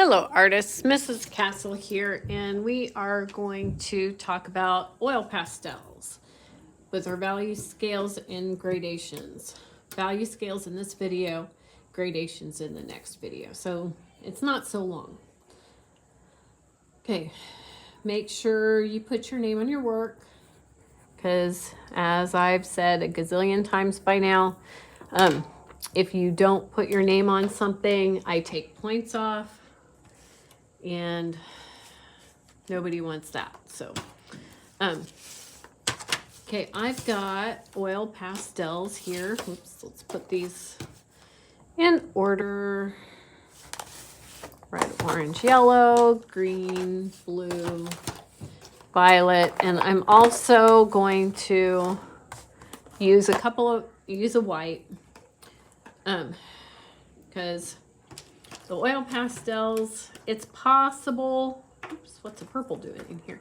Hello artists, Mrs. Castle here, and we are going to talk about oil pastels with our value scales and gradations. Value scales in this video, gradations in the next video. So it's not so long. Okay, make sure you put your name on your work because as I've said a gazillion times by now, if you don't put your name on something, I take points off. And nobody wants that. So, okay, I've got oil pastels here. Oops, let's put these in order. Red, orange, yellow, green, blue, violet. And I'm also going to use a white. Because the oil pastels, it's possible, oops, what's the purple doing in here?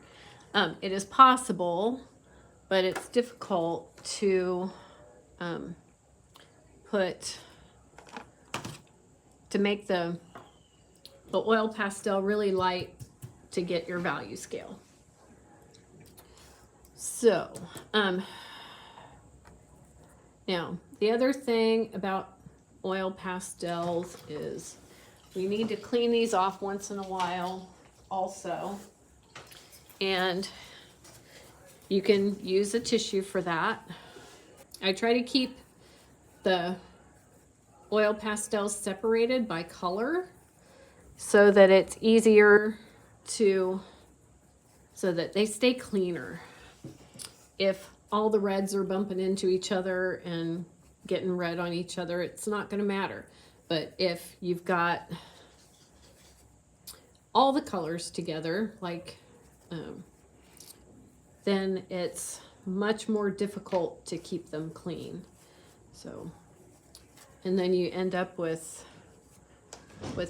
It is possible, but it's difficult to make the oil pastel really light to get your value scale. So, now the other thing about oil pastels is we need to clean these off once in a while also. And you can use a tissue for that. I try to keep the oil pastels separated by color so that it's easier so that they stay cleaner. If all the reds are bumping into each other and getting red on each other, it's not going to matter. But if you've got all the colors together, like, then it's much more difficult to keep them clean. So, and then you end up with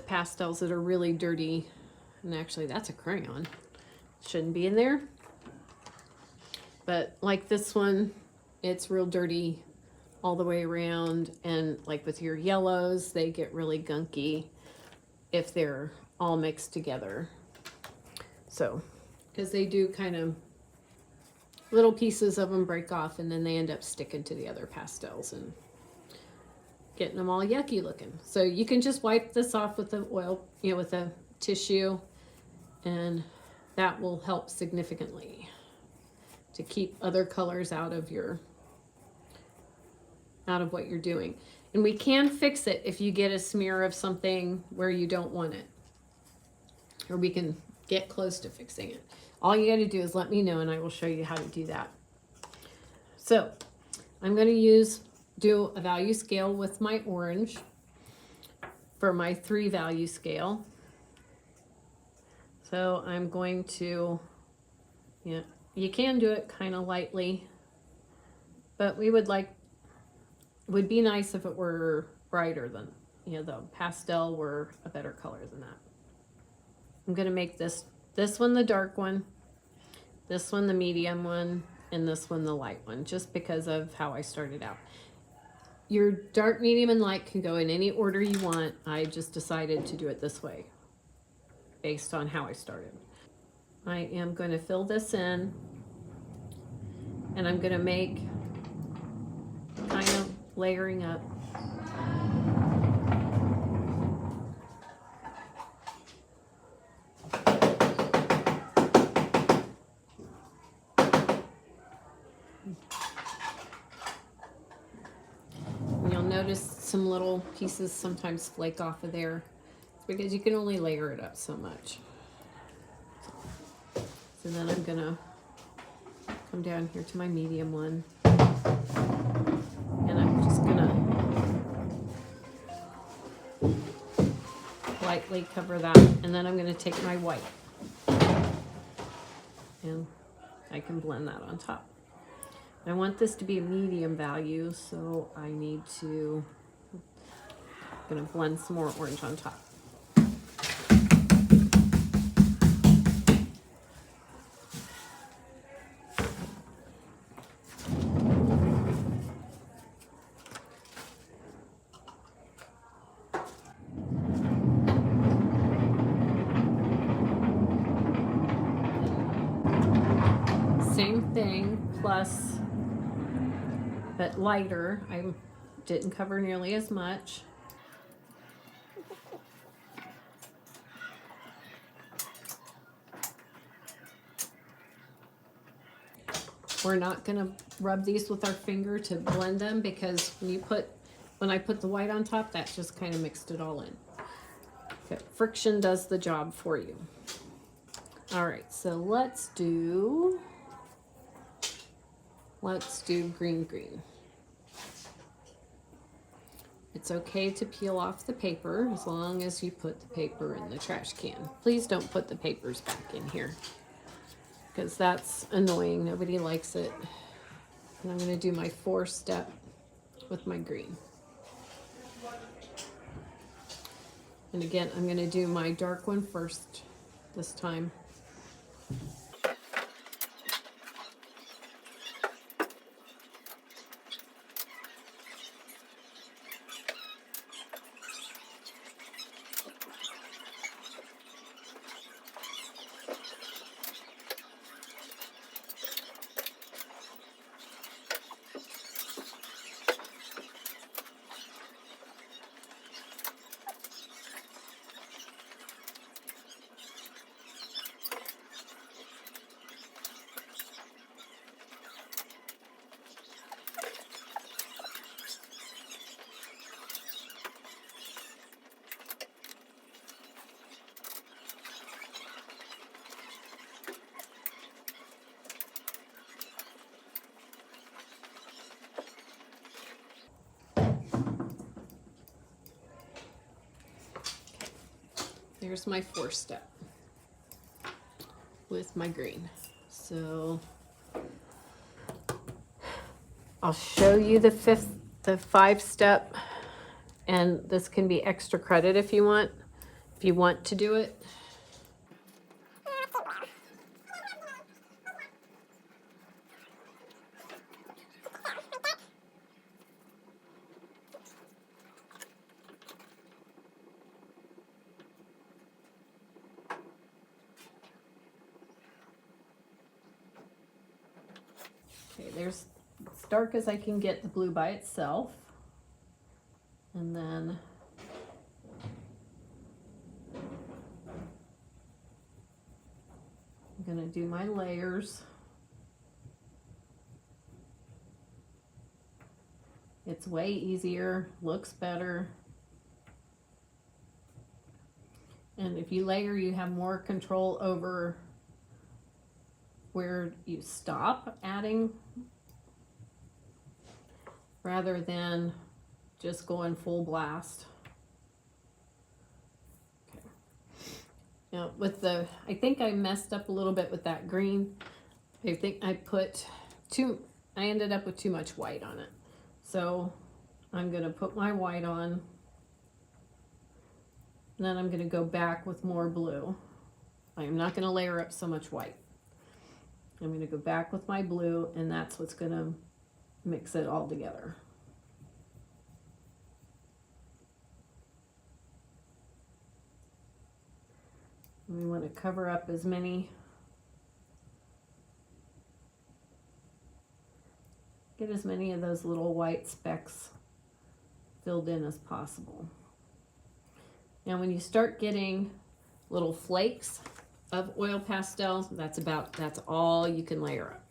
pastels that are really dirty. And actually, that's a crayon. Shouldn't be in there. But like this one, it's real dirty all the way around. And like with your yellows, they get really gunky if they're all mixed together. So, because they do kind of, little pieces of them break off and then they end up sticking to the other pastels and getting them all yucky looking. So you can just wipe this off with the oil, with a tissue, and that will help significantly to keep other colors out of what you're doing. And we can fix it if you get a smear of something where you don't want it, or we can get close to fixing it. All you got to do is let me know and I will show you how to do that. So I'm going to do a value scale with my orange for my 3 value scale. So I'm going to, you can do it kind of lightly, but would be nice if it were brighter than, the pastel were a better color than that. I'm going to make this one the dark one, this one the medium one, and this one the light one, just because of how I started out. Your dark, medium, and light can go in any order you want. I just decided to do it this way based on how I started. I am going to fill this in, and I'm going to make kind of layering up. You'll notice some little pieces sometimes flake off of there. It's because you can only layer it up so much. So then I'm gonna come down here to my medium one. And I'm just gonna lightly cover that. And then I'm gonna take my white. And I can blend that on top. I want this to be a medium value, so I need to, I'm gonna blend some more orange on top. thing, plus, but lighter. I didn't cover nearly as much. We're not gonna rub these with our finger to blend them, because when I put the white on top, that just kind of mixed it all in. Okay, friction does the job for you. All right, so let's do green. It's okay to peel off the paper as long as you put the paper in the trash can. Please don't put the papers back in here, because that's annoying. Nobody likes it. And I'm going to do my 4-step with my green. And again, I'm going to do my dark one first this time. There's my 4-step with my green. So I'll show you the 5-step, and this can be extra credit if you want to do it. Okay, there's as dark as I can get the blue by itself. And then I'm going to do my layers. It's way easier, looks better. And if you layer, you have more control over where you stop adding, rather than just going full blast. Okay. Now I think I messed up a little bit with that green. I think I ended up with too much white on it. So I'm gonna put my white on, and then I'm gonna go back with more blue. I am not gonna layer up so much white. I'm gonna go back with my blue, and that's what's gonna mix it all together. We want to cover up as many, get as many of those little white specks filled in as possible. Now when you start getting little flakes of oil pastels, that's all you can layer up.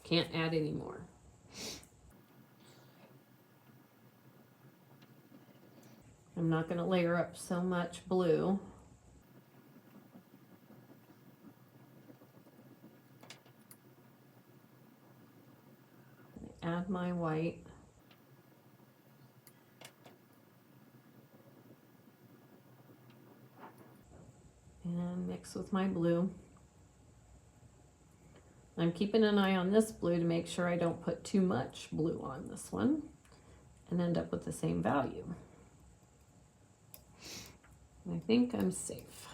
Can't add any more. I'm not going to layer up so much blue. Add my white. And mix with my blue. I'm keeping an eye on this blue to make sure I don't put too much blue on this one and end up with the same value. I think I'm safe.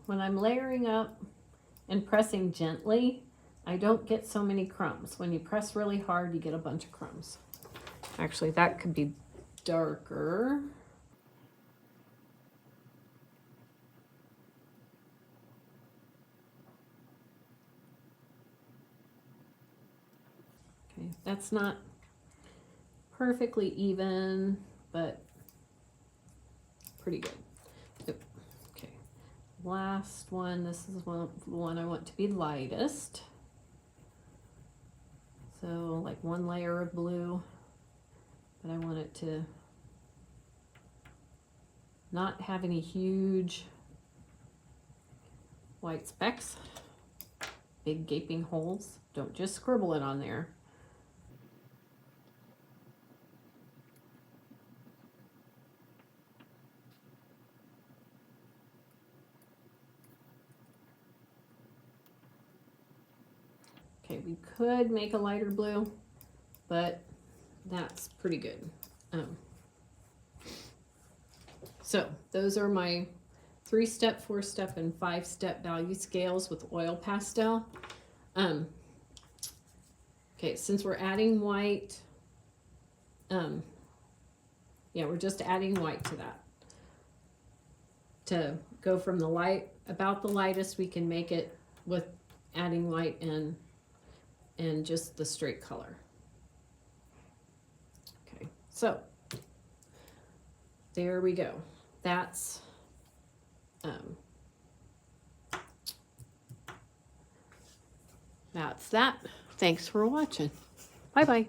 when I'm layering up and pressing gently, I don't get so many crumbs. When you press really hard, you get a bunch of crumbs. Actually, that could be darker. Okay, that's not perfectly even, but pretty good. Okay, last one. This is the one I want to be lightest. So like one layer of blue, but I want it to not have any huge white specks, big gaping holes. Don't just scribble it on there. Okay, we could make a lighter blue, but that's pretty good. So those are my 3-step, 4-step, and 5-step value scales with oil pastel. Okay, since we're adding white, yeah, we're just adding white to that. To go from the light, about the lightest we can make it with adding light and just the straight color. Okay, so there we go. That's that. Thanks for watching. Bye bye.